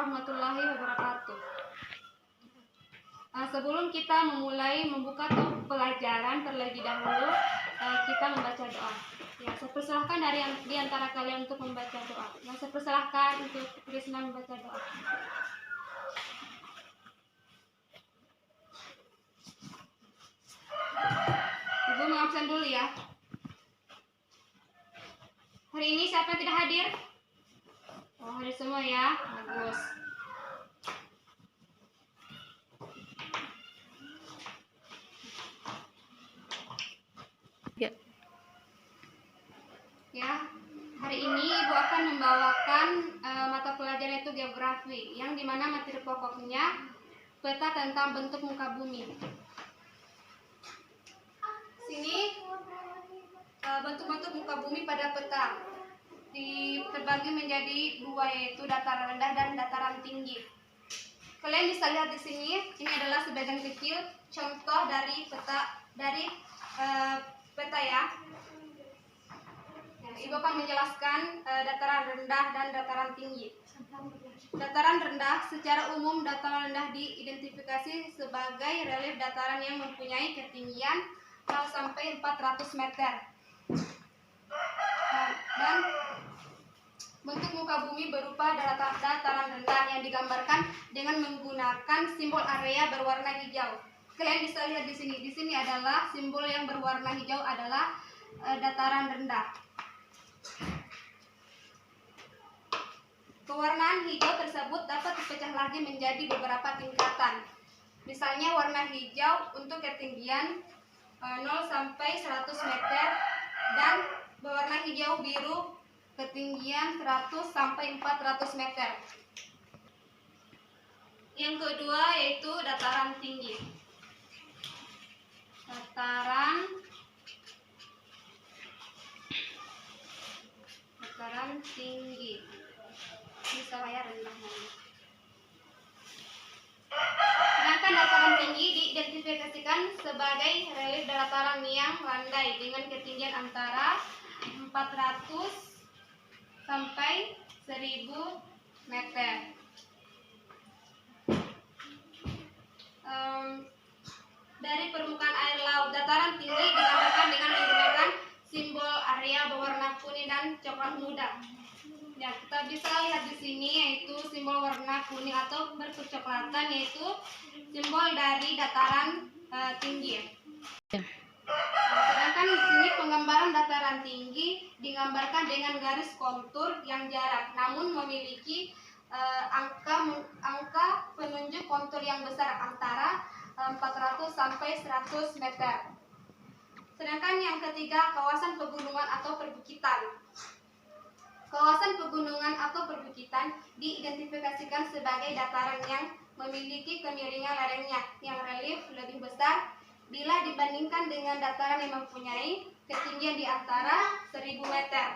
warahmatullahi wabarakatuh. Sebelum kita memulai membuka pelajaran, terlebih dahulu kita membaca doa. Ya, saya persilahkan di antara kalian untuk membaca doa. Saya persilahkan untuk Krisna membaca doa. Ibu mengabsen dulu ya. Hari ini siapa yang tidak hadir? Oh, hadir semua ya. Bagus. Ya, hari ini Ibu akan membawakan mata pelajaran itu geografi, yang dimana materi pokoknya peta tentang bentuk muka bumi. Sini bentuk-bentuk muka bumi pada peta terbagi menjadi dua, yaitu dataran rendah dan dataran tinggi. Kalian bisa lihat di sini, ini adalah sebagian kecil contoh dari peta ya. Ibu akan menjelaskan dataran rendah dan dataran tinggi. Dataran rendah, secara umum dataran rendah diidentifikasi sebagai relief dataran yang mempunyai ketinggian 0 sampai 400 meter. Dan bentuk muka bumi berupa dataran rendah yang digambarkan dengan menggunakan simbol area berwarna hijau. Kalian bisa lihat di sini. Di sini adalah simbol yang berwarna hijau adalah dataran rendah. Pewarnaan hijau tersebut dapat dipecah lagi menjadi beberapa tingkatan. Misalnya warna hijau untuk ketinggian 0 sampai 100 meter dan berwarna hijau biru ketinggian 100 sampai 400 meter. Yang kedua yaitu dataran tinggi. Dataran tinggi. Bisa ya rendah. Sedangkan dataran tinggi diidentifikasikan sebagai relief dataran yang landai dengan ketinggian antara 400 sampai 1000 meter. Dari permukaan air laut, dataran tinggi digambarkan dengan menggunakan simbol area berwarna kuning dan coklat muda. Ya, kita bisa lihat di sini yaitu simbol warna kuning atau berkecoklatan, yaitu simbol dari dataran tinggi. Sedangkan di sini penggambaran dataran tinggi digambarkan dengan garis kontur yang jarak, namun memiliki angka penunjuk kontur yang besar antara 400 sampai 100 meter. Sedangkan yang ketiga, kawasan pegunungan atau perbukitan. Kawasan pegunungan atau perbukitan diidentifikasikan sebagai dataran yang memiliki kemiringan lerengnya yang relief lebih besar bila dibandingkan dengan dataran yang mempunyai ketinggian di antara 1000 meter.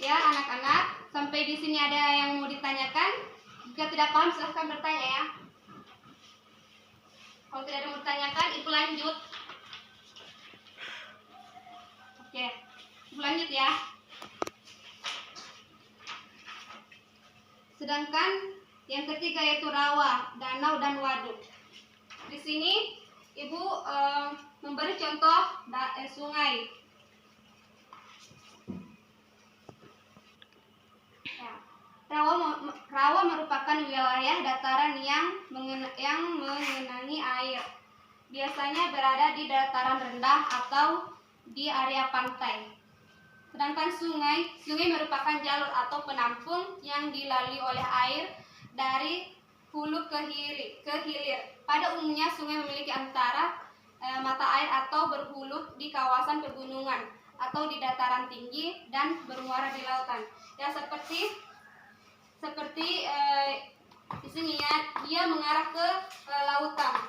Ya, anak-anak, sampai di sini ada yang mau ditanyakan? Jika tidak paham silahkan bertanya ya. Kalau tidak ada yang bertanyakan, Ibu lanjut. Oke, Ibu lanjut ya. Sedangkan yang ketiga yaitu rawa, danau dan waduk. Di sini Ibu memberi contoh sungai. Rawa merupakan wilayah dataran yang mengenangi air. Biasanya berada di dataran rendah atau di area pantai. Sedangkan sungai merupakan jalur atau penampung yang dilalui oleh air dari hulu ke hilir. Pada umumnya sungai memiliki antara mata air atau berhulu di kawasan pegunungan atau di dataran tinggi dan bermuara di lautan. Ya, seperti di sini ya, dia mengarah ke lautan.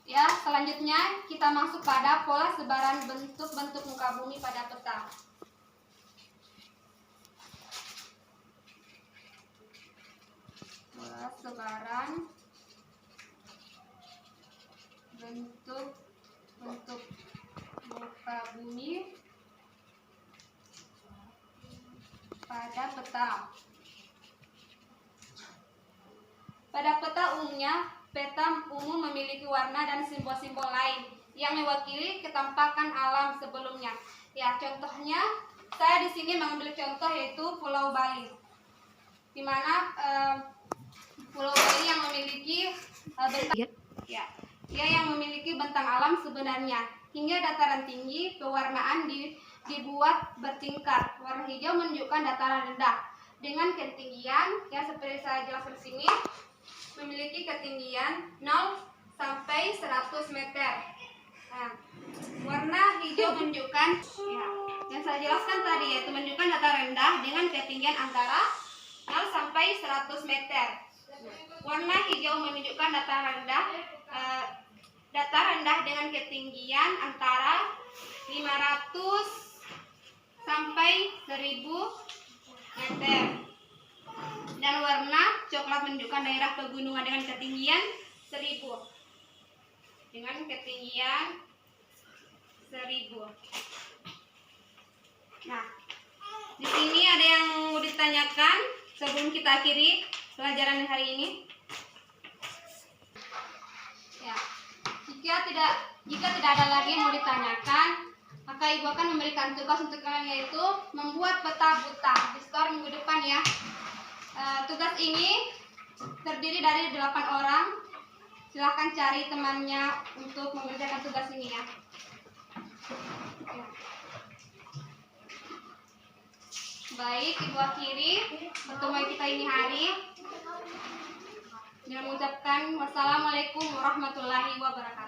Ya, selanjutnya kita masuk pada pola sebaran bentuk-bentuk muka bumi pada peta. Pola sebaran bentuk-bentuk muka bumi Waalaikumsalam. Pada peta umumnya, peta umum memiliki warna dan simbol-simbol lain yang mewakili ketampakan alam sebelumnya. Ya, contohnya saya di sini mengambil contoh yaitu Pulau Bali, di mana Pulau Bali yang memiliki bentang, yang memiliki bentang alam sebenarnya. Hingga dataran tinggi, pewarnaan dibuat bertingkat. Warna hijau menunjukkan dataran rendah dengan ketinggian yang seperti saya jelaskan di sini, memiliki ketinggian 0 sampai 100 meter. Nah, warna hijau menunjukkan yang saya jelaskan tadi, yaitu menunjukkan dataran rendah dengan ketinggian antara 0 sampai 100 meter. Warna hijau menunjukkan dataran rendah dengan ketinggian antara 500 sampai 1000 meter. Dan warna coklat menunjukkan daerah pegunungan dengan ketinggian 1000. Nah, di sini ada yang mau ditanyakan sebelum kita akhiri pelajaran hari ini. Ya, jika tidak ada lagi yang mau ditanyakan, maka ibu akan memberikan tugas untuk kalian, yaitu membuat peta buta. Di store minggu depan ya. Tugas ini terdiri dari 8 orang. Silahkan cari temannya untuk mengerjakan tugas ini ya. Baik, ibu akhiri pertemuan kita ini hari dengan mengucapkan wassalamualaikum warahmatullahi wabarakatuh.